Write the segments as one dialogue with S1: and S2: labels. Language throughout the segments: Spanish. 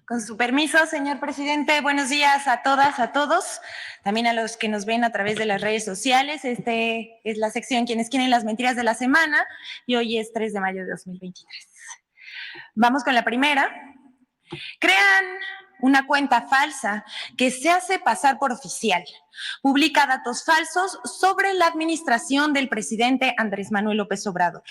S1: Con su permiso, señor presidente, buenos días a todas, a todos, también a los que nos ven a través de las redes sociales. Este es la sección Quienes quieren las mentiras de la semana y hoy es 3 de mayo de 2023. Vamos con la primera. Crean una cuenta falsa que se hace pasar por oficial. Publica datos falsos sobre la administración del presidente Andrés Manuel López Obrador.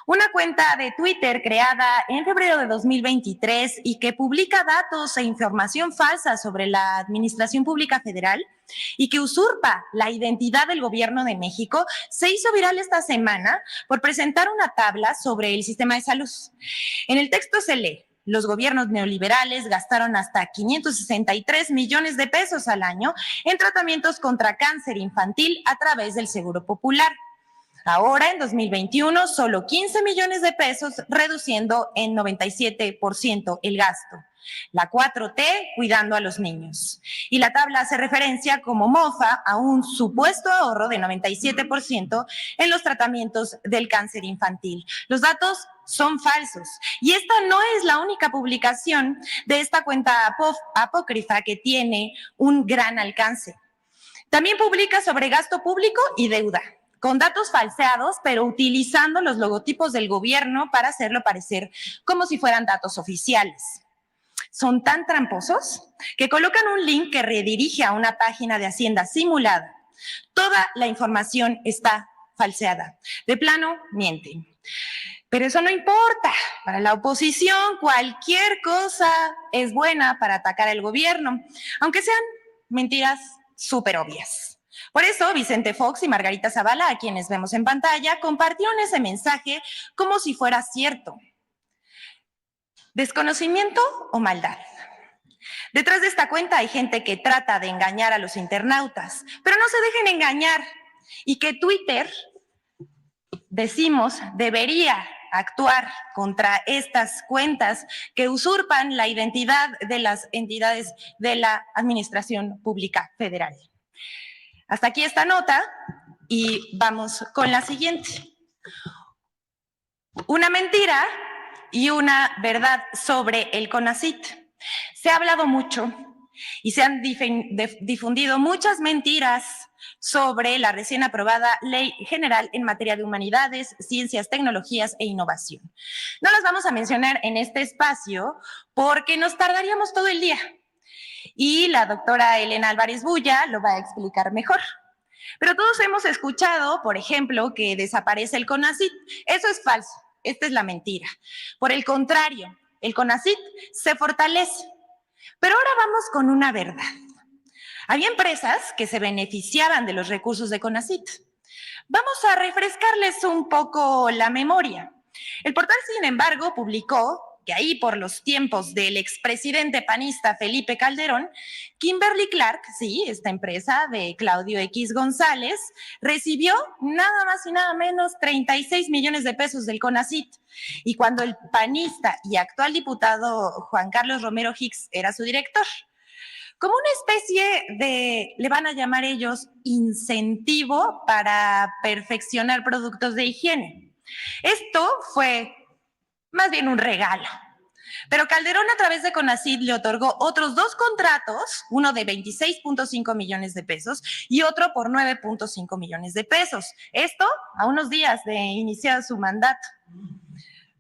S1: Una cuenta de Twitter creada en febrero de 2023 y que publica datos e información falsa sobre la Administración Pública Federal y que usurpa la identidad del gobierno de México, se hizo viral esta semana por presentar una tabla sobre el sistema de salud. En el texto se lee: los gobiernos neoliberales gastaron hasta 563 millones de pesos al año en tratamientos contra cáncer infantil a través del Seguro Popular. Ahora, en 2021, solo 15 millones de pesos, reduciendo en 97% el gasto. La 4T cuidando a los niños. Y la tabla hace referencia como mofa a un supuesto ahorro de 97% en los tratamientos del cáncer infantil. Los datos son falsos. Y esta no es la única publicación de esta cuenta apócrifa que tiene un gran alcance. También publica sobre gasto público y deuda, con datos falseados, pero utilizando los logotipos del gobierno para hacerlo parecer como si fueran datos oficiales. Son tan tramposos que colocan un link que redirige a una página de Hacienda simulada. Toda la información está falseada. De plano, mienten. Pero eso no importa. Para la oposición, cualquier cosa es buena para atacar al gobierno, aunque sean mentiras súper obvias. Por eso, Vicente Fox y Margarita Zavala, a quienes vemos en pantalla, compartieron ese mensaje como si fuera cierto. ¿Desconocimiento o maldad? Detrás de esta cuenta hay gente que trata de engañar a los internautas, pero no se dejen engañar. Y que Twitter, decimos, debería actuar contra estas cuentas que usurpan la identidad de las entidades de la Administración Pública Federal. Hasta aquí esta nota y vamos con la siguiente. Una mentira y una verdad sobre el CONACYT. Se ha hablado mucho y se han difundido muchas mentiras sobre la recién aprobada Ley General en materia de humanidades, ciencias, tecnologías e innovación. No las vamos a mencionar en este espacio porque nos tardaríamos todo el día. Y la doctora Elena Álvarez Bulla lo va a explicar mejor. Pero todos hemos escuchado, por ejemplo, que desaparece el CONACYT. Eso es falso, esta es la mentira. Por el contrario, el CONACYT se fortalece. Pero ahora vamos con una verdad. Había empresas que se beneficiaban de los recursos de CONACYT. Vamos a refrescarles un poco la memoria. El portal, sin embargo, publicó que ahí por los tiempos del expresidente panista Felipe Calderón, Kimberly Clark, sí, esta empresa de Claudio X González, recibió nada más y nada menos 36 millones de pesos del CONACYT. Y cuando el panista y actual diputado Juan Carlos Romero Hicks era su director, como una especie de, le van a llamar ellos, incentivo para perfeccionar productos de higiene. Esto fue más bien un regalo. Pero Calderón, a través de CONACYT, le otorgó otros 2 contratos, uno de 26.5 millones de pesos y otro por 9.5 millones de pesos. Esto a unos días de iniciar su mandato.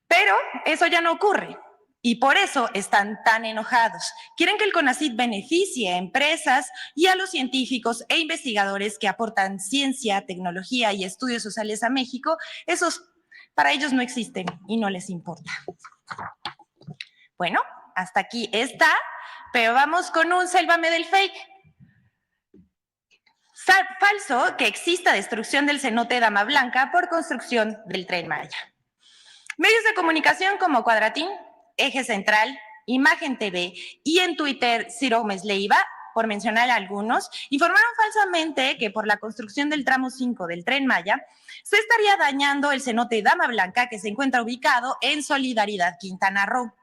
S1: Pero eso ya no ocurre. Y por eso están tan enojados. Quieren que el CONACYT beneficie a empresas y a los científicos e investigadores que aportan ciencia, tecnología y estudios sociales a México. Esos para ellos no existen y no les importa. Bueno, hasta aquí está, pero vamos con un sálvame del fake. Falso que exista destrucción del cenote Dama Blanca por construcción del Tren Maya. Medios de comunicación como Cuadratín, Eje Central, Imagen TV y en Twitter Ciro Gómez Leiva, por mencionar algunos, informaron falsamente que por la construcción del tramo 5 del Tren Maya se estaría dañando el cenote Dama Blanca, que se encuentra ubicado en Solidaridad, Quintana Roo.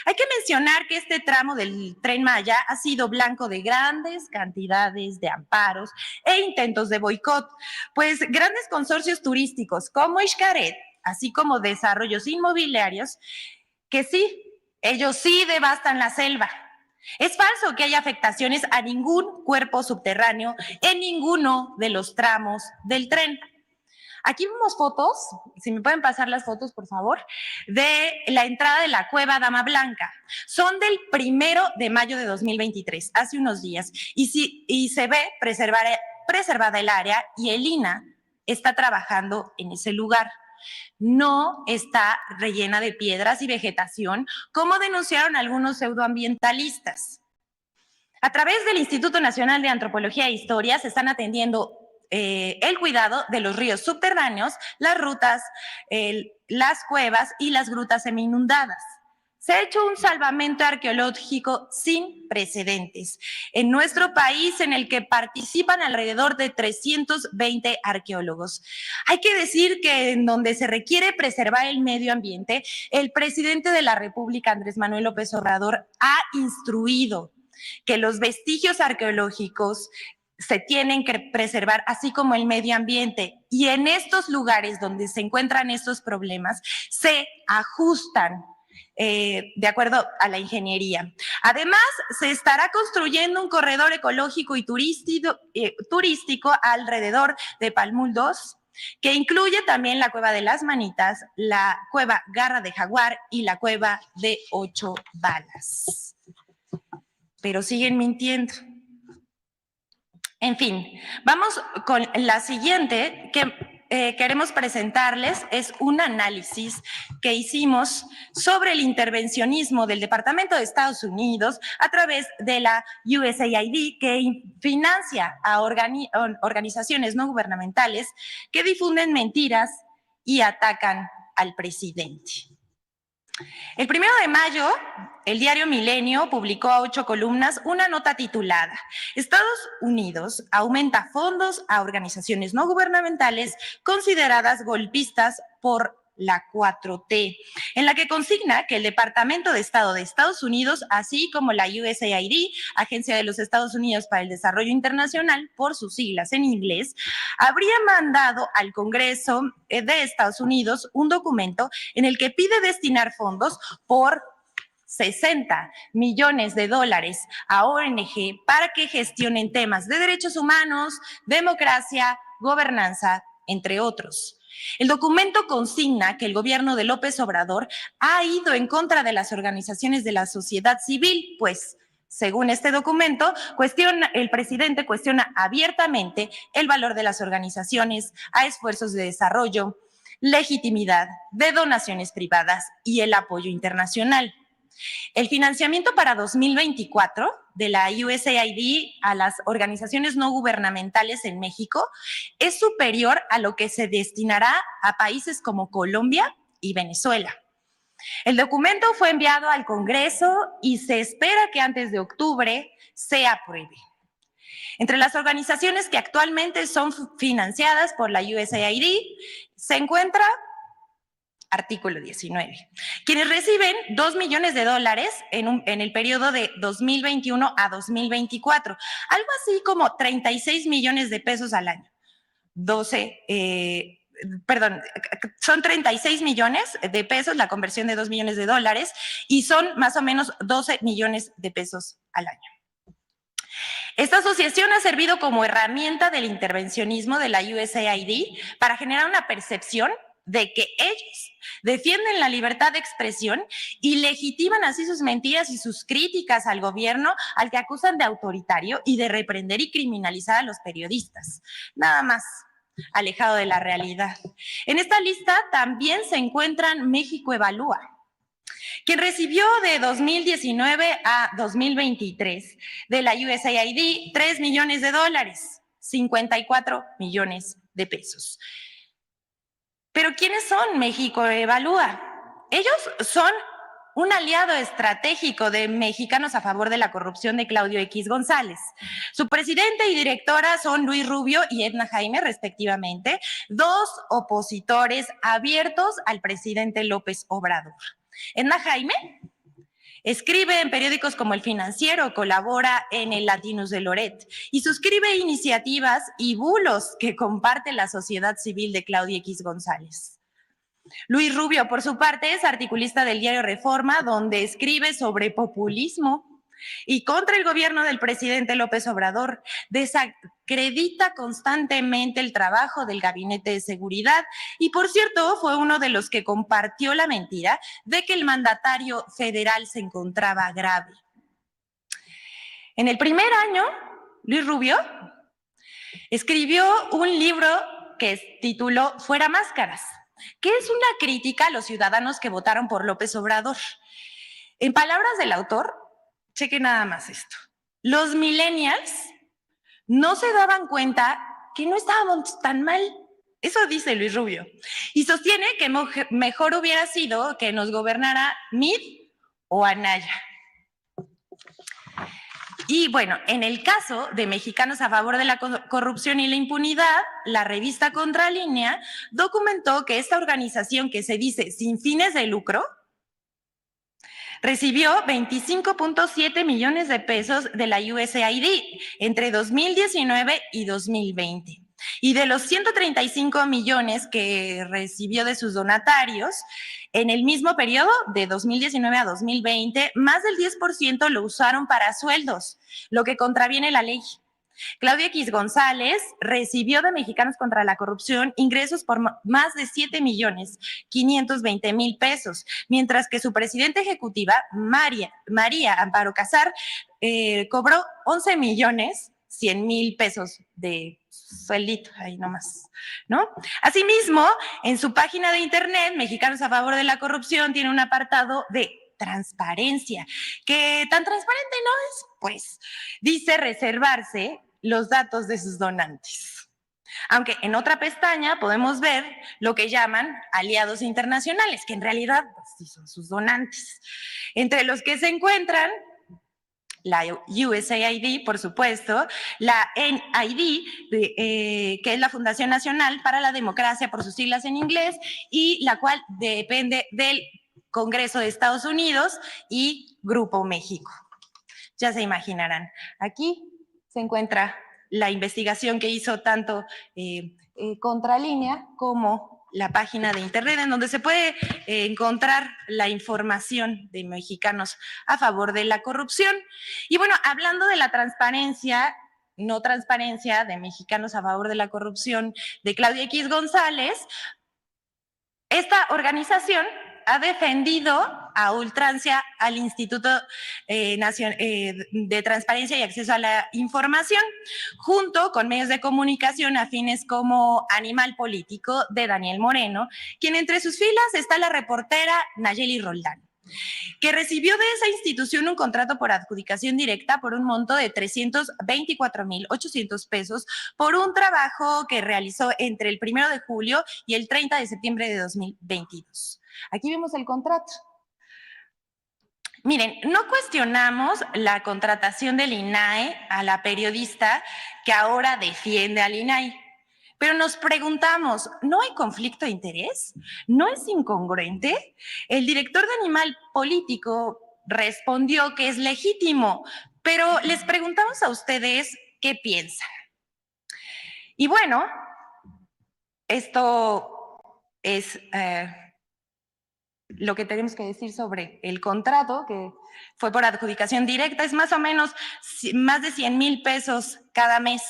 S1: Hay que mencionar que este tramo del Tren Maya ha sido blanco de grandes cantidades de amparos e intentos de boicot, pues grandes consorcios turísticos como Xcaret, así como desarrollos inmobiliarios, que sí Ellos sí devastan la selva. Es falso que haya afectaciones a ningún cuerpo subterráneo en ninguno de los tramos del tren. Aquí vemos fotos, si me pueden pasar las fotos, por favor, de la entrada de la cueva Dama Blanca. Son del 1 de mayo de 2023, hace unos días, y se ve preservada el área y el INAH está trabajando en ese lugar. No está rellena de piedras y vegetación, como denunciaron algunos pseudoambientalistas. A través del Instituto Nacional de Antropología e Historia se están atendiendo el cuidado de los ríos subterráneos, las rutas, las cuevas y las grutas semi-inundadas. Se ha hecho un salvamento arqueológico sin precedentes en nuestro país, en el que participan alrededor de 320 arqueólogos. Hay que decir que en donde se requiere preservar el medio ambiente, el presidente de la República, Andrés Manuel López Obrador, ha instruido que los vestigios arqueológicos se tienen que preservar, así como el medio ambiente. Y en estos lugares donde se encuentran estos problemas, se ajustan de acuerdo a la ingeniería. Además, se estará construyendo un corredor ecológico y turístico alrededor de Palmul 2, que incluye también la Cueva de las Manitas, la Cueva Garra de Jaguar y la Cueva de 8 Balas. Pero siguen mintiendo. En fin, vamos con la siguiente que queremos presentarles. Es un análisis que hicimos sobre el intervencionismo del Departamento de Estados Unidos a través de la USAID, que financia a organizaciones no gubernamentales que difunden mentiras y atacan al presidente. El 1 de mayo, el diario Milenio publicó a 8 columnas una nota titulada "Estados Unidos aumenta fondos a organizaciones no gubernamentales consideradas golpistas por la 4T", en la que consigna que el Departamento de Estado de Estados Unidos, así como la USAID, Agencia de los Estados Unidos para el Desarrollo Internacional, por sus siglas en inglés, habría mandado al Congreso de Estados Unidos un documento en el que pide destinar fondos por $60 millones a ONG para que gestionen temas de derechos humanos, democracia, gobernanza, entre otros. El documento consigna que el gobierno de López Obrador ha ido en contra de las organizaciones de la sociedad civil, pues, según este documento, el presidente cuestiona abiertamente el valor de las organizaciones a esfuerzos de desarrollo, legitimidad de donaciones privadas y el apoyo internacional. El financiamiento para 2024 de la USAID a las organizaciones no gubernamentales en México es superior a lo que se destinará a países como Colombia y Venezuela. El documento fue enviado al Congreso y se espera que antes de octubre se apruebe. Entre las organizaciones que actualmente son financiadas por la USAID se encuentra artículo 19, quienes reciben $2 millones en el periodo de 2021 a 2024, algo así como 36 millones de pesos al año. Son 36 millones de pesos, la conversión de $2 millones, y son más o menos 12 millones de pesos al año. Esta asociación ha servido como herramienta del intervencionismo de la USAID para generar una percepción de que ellos defienden la libertad de expresión y legitiman así sus mentiras y sus críticas al gobierno, al que acusan de autoritario y de reprender y criminalizar a los periodistas. Nada más alejado de la realidad. En esta lista también se encuentran México Evalúa, quien recibió de 2019 a 2023 de la USAID $3 millones, 54 millones de pesos. Pero ¿quiénes son México Evalúa? Ellos son un aliado estratégico de Mexicanos a Favor de la Corrupción de Claudio X González. Su presidente y directora son Luis Rubio y Edna Jaime, respectivamente, dos opositores abiertos al presidente López Obrador. Edna Jaime escribe en periódicos como El Financiero, colabora en el Latinus de Loret y suscribe iniciativas y bulos que comparte la sociedad civil de Claudio X González. Luis Rubio, por su parte, es articulista del diario Reforma, donde escribe sobre populismo y contra el gobierno del presidente López Obrador. Desacredita constantemente el trabajo del Gabinete de Seguridad y, por cierto, fue uno de los que compartió la mentira de que el mandatario federal se encontraba grave. En el primer año, Luis Rubio escribió un libro que tituló Fuera Máscaras, que es una crítica a los ciudadanos que votaron por López Obrador. En palabras del autor, cheque nada más esto, los millennials no se daban cuenta que no estábamos tan mal. Eso dice Luis Rubio. Y sostiene que mejor hubiera sido que nos gobernara Mid o Anaya. Y bueno, en el caso de Mexicanos a favor de la corrupción y la impunidad, la revista Contralínea documentó que esta organización que se dice sin fines de lucro recibió 25.7 millones de pesos de la USAID entre 2019 y 2020. Y de los 135 millones que recibió de sus donatarios, en el mismo periodo de 2019 a 2020, más del 10% lo usaron para sueldos, lo que contraviene la ley. Claudia X González recibió de Mexicanos contra la Corrupción ingresos por más de 7.520.000 pesos, mientras que su presidenta ejecutiva, María Amparo Casar, cobró 11.100.000 pesos de sueldito, ahí nomás, ¿no? Asimismo, en su página de internet, Mexicanos a favor de la Corrupción tiene un apartado de transparencia, que tan transparente no es, pues, dice reservarse los datos de sus donantes. Aunque en otra pestaña podemos ver lo que llaman aliados internacionales, que en realidad pues, sí son sus donantes, entre los que se encuentran la USAID, por supuesto, la NID, que es la Fundación Nacional para la Democracia, por sus siglas en inglés, y la cual depende del Congreso de Estados Unidos y Grupo México. Ya se imaginarán. Aquí se encuentra la investigación que hizo tanto Contralínea como la página de internet en donde se puede encontrar la información de Mexicanos a favor de la corrupción. Y bueno, hablando de la transparencia, no transparencia de Mexicanos a favor de la corrupción de Claudia X González, esta organización ha defendido a ultrancia al Instituto de Transparencia y Acceso a la Información, junto con medios de comunicación afines como Animal Político de Daniel Moreno, quien entre sus filas está la reportera Nayeli Roldán, que recibió de esa institución un contrato por adjudicación directa por un monto de 324,800 pesos por un trabajo que realizó entre el 1 de julio y el 30 de septiembre de 2022. Aquí vemos el contrato. Miren, no cuestionamos la contratación del INAE a la periodista que ahora defiende al INAE. Pero nos preguntamos, ¿no hay conflicto de interés? ¿No es incongruente? El director de Animal Político respondió que es legítimo, pero les preguntamos a ustedes qué piensan. Y bueno, esto es lo que tenemos que decir sobre el contrato, que fue por adjudicación directa, es más o menos más de 100,000 pesos cada mes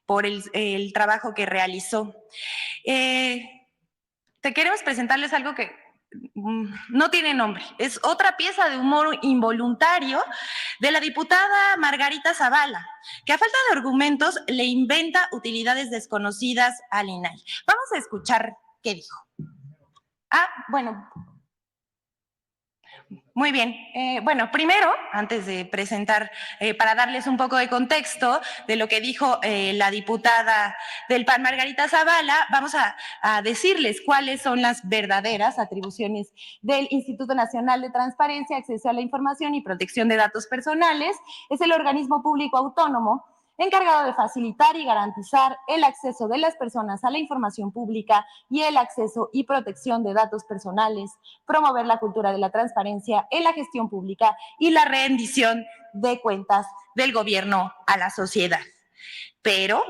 S1: por el trabajo que realizó. Te queremos presentarles algo que no tiene nombre. Es otra pieza de humor involuntario de la diputada Margarita Zavala, que a falta de argumentos le inventa utilidades desconocidas al INAI. Vamos a escuchar qué dijo. Bueno. Muy bien. Bueno, primero, antes de presentar, para darles un poco de contexto de lo que dijo la diputada del PAN, Margarita Zavala, vamos a decirles cuáles son las verdaderas atribuciones del Instituto Nacional de Transparencia, Acceso a la Información y Protección de Datos Personales. Es el organismo público autónomo encargado de facilitar y garantizar el acceso de las personas a la información pública y el acceso y protección de datos personales, promover la cultura de la transparencia en la gestión pública y la rendición de cuentas del gobierno a la sociedad. Pero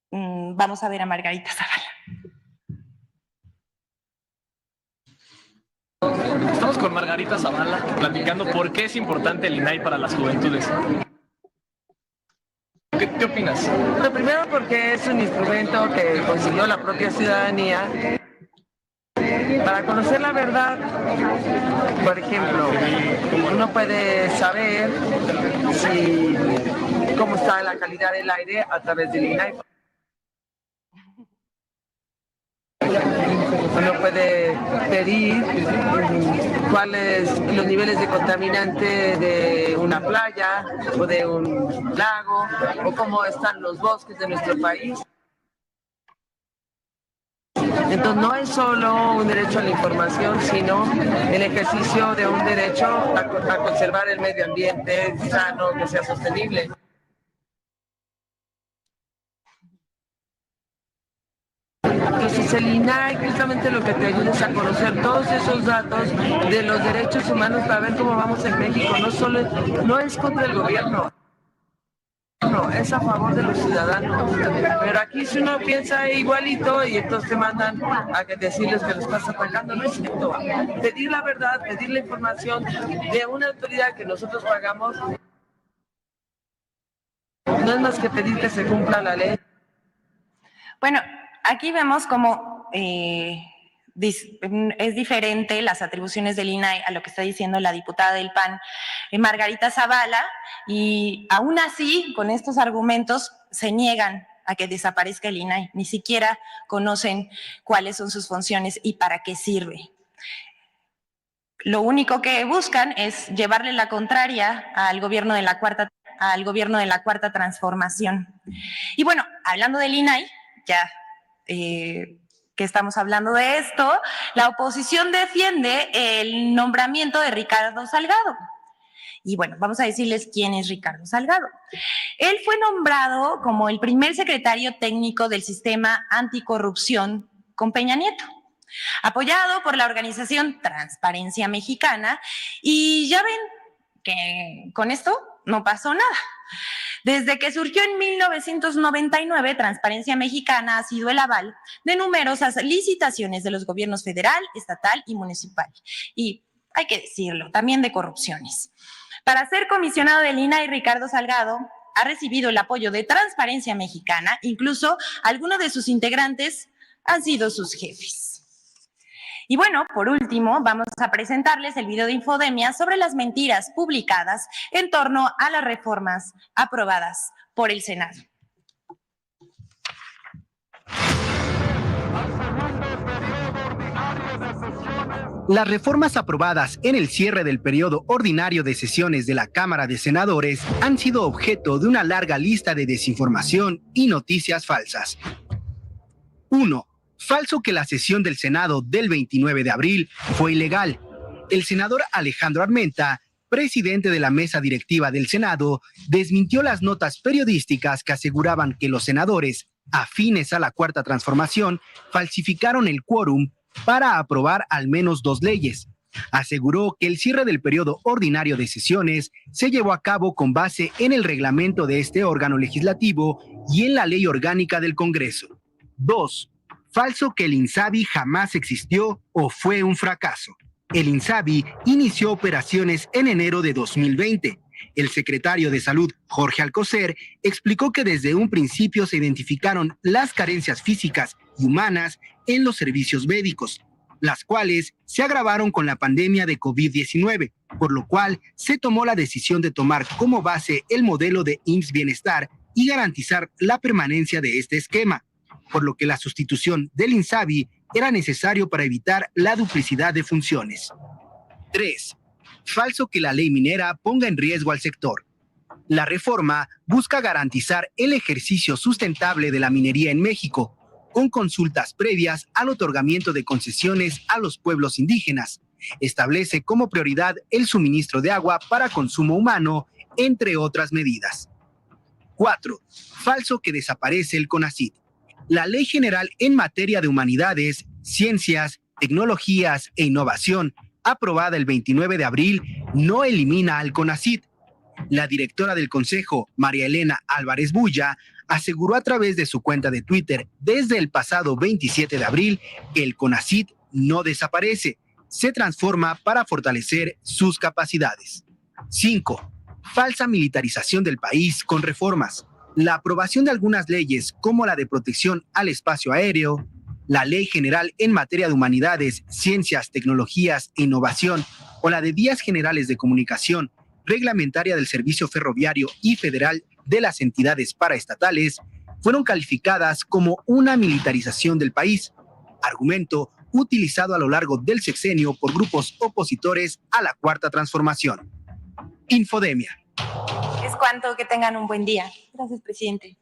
S1: vamos a ver a Margarita Zavala.
S2: Estamos con Margarita Zavala platicando por qué es importante el INAI para las juventudes. ¿Qué opinas?
S3: Lo primero, porque es un instrumento que consiguió la propia ciudadanía para conocer la verdad. Por ejemplo, uno puede saber cómo está la calidad del aire a través del INAI. Uno puede pedir cuáles los niveles de contaminante de una playa o de un lago, o cómo están los bosques de nuestro país. Entonces no es solo un derecho a la información, sino el ejercicio de un derecho a conservar el medio ambiente sano, que sea sostenible. Entonces el INAI justamente lo que te ayuda es a conocer todos esos datos de los derechos humanos para ver cómo vamos en México. No es contra el gobierno, no, es a favor de los ciudadanos. Pero aquí si uno piensa igualito y entonces te mandan a decirles que los estás atacando, no es cierto. Pedir la verdad, pedir la información de una autoridad que nosotros pagamos, no es más que pedir que se cumpla la ley.
S1: Bueno, aquí vemos cómo es diferente las atribuciones del INAI a lo que está diciendo la diputada del PAN, Margarita Zavala, y aún así, con estos argumentos, se niegan a que desaparezca el INAI, ni siquiera conocen cuáles son sus funciones y para qué sirve. Lo único que buscan es llevarle la contraria al gobierno de la cuarta transformación. Y bueno, hablando del INAI, ya que estamos hablando de esto, la oposición defiende el nombramiento de Ricardo Salgado. Y bueno, vamos a decirles quién es Ricardo Salgado. Él fue nombrado como el primer secretario técnico del sistema anticorrupción con Peña Nieto, apoyado por la organización Transparencia Mexicana, y ya ven que con esto no pasó nada. Desde que surgió en 1999, Transparencia Mexicana ha sido el aval de numerosas licitaciones de los gobiernos federal, estatal y municipal. Y hay que decirlo, también de corrupciones. Para ser comisionado del INAI, Ricardo Salgado ha recibido el apoyo de Transparencia Mexicana, incluso algunos de sus integrantes han sido sus jefes. Y bueno, por último, vamos a presentarles el video de Infodemia sobre las mentiras publicadas en torno a las reformas aprobadas por el Senado.
S4: Las reformas aprobadas en el cierre del periodo ordinario de sesiones de la Cámara de Senadores han sido objeto de una larga lista de desinformación y noticias falsas. 1. Falso que la sesión del Senado del 29 de abril fue ilegal. El senador Alejandro Armenta, presidente de la mesa directiva del Senado, desmintió las notas periodísticas que aseguraban que los senadores, afines a la Cuarta Transformación, falsificaron el quórum para aprobar al menos 2 leyes. Aseguró que el cierre del periodo ordinario de sesiones se llevó a cabo con base en el reglamento de este órgano legislativo y en la ley orgánica del Congreso. 2. Falso que el INSABI jamás existió o fue un fracaso. El INSABI inició operaciones en enero de 2020. El secretario de Salud, Jorge Alcocer, explicó que desde un principio se identificaron las carencias físicas y humanas en los servicios médicos, las cuales se agravaron con la pandemia de COVID-19, por lo cual se tomó la decisión de tomar como base el modelo de IMSS Bienestar y garantizar la permanencia de este esquema, por lo que la sustitución del INSABI era necesario para evitar la duplicidad de funciones. 3. Falso que la ley minera ponga en riesgo al sector. La reforma busca garantizar el ejercicio sustentable de la minería en México, con consultas previas al otorgamiento de concesiones a los pueblos indígenas. Establece como prioridad el suministro de agua para consumo humano, entre otras medidas. 4. Falso que desaparece el CONACYT. La Ley General en materia de humanidades, ciencias, tecnologías e innovación, aprobada el 29 de abril, no elimina al CONACYT. La directora del Consejo, María Elena Álvarez Bulla, aseguró a través de su cuenta de Twitter desde el pasado 27 de abril que el CONACYT no desaparece, se transforma para fortalecer sus capacidades. 5. Falsa militarización del país con reformas. La aprobación de algunas leyes, como la de protección al espacio aéreo, la Ley General en materia de humanidades, ciencias, tecnologías e innovación, o la de Vías Generales de Comunicación, reglamentaria del servicio ferroviario y federal de las entidades paraestatales, fueron calificadas como una militarización del país, argumento utilizado a lo largo del sexenio por grupos opositores a la Cuarta Transformación. Infodemia.
S1: Es cuanto, que tengan un buen día. Gracias, presidente.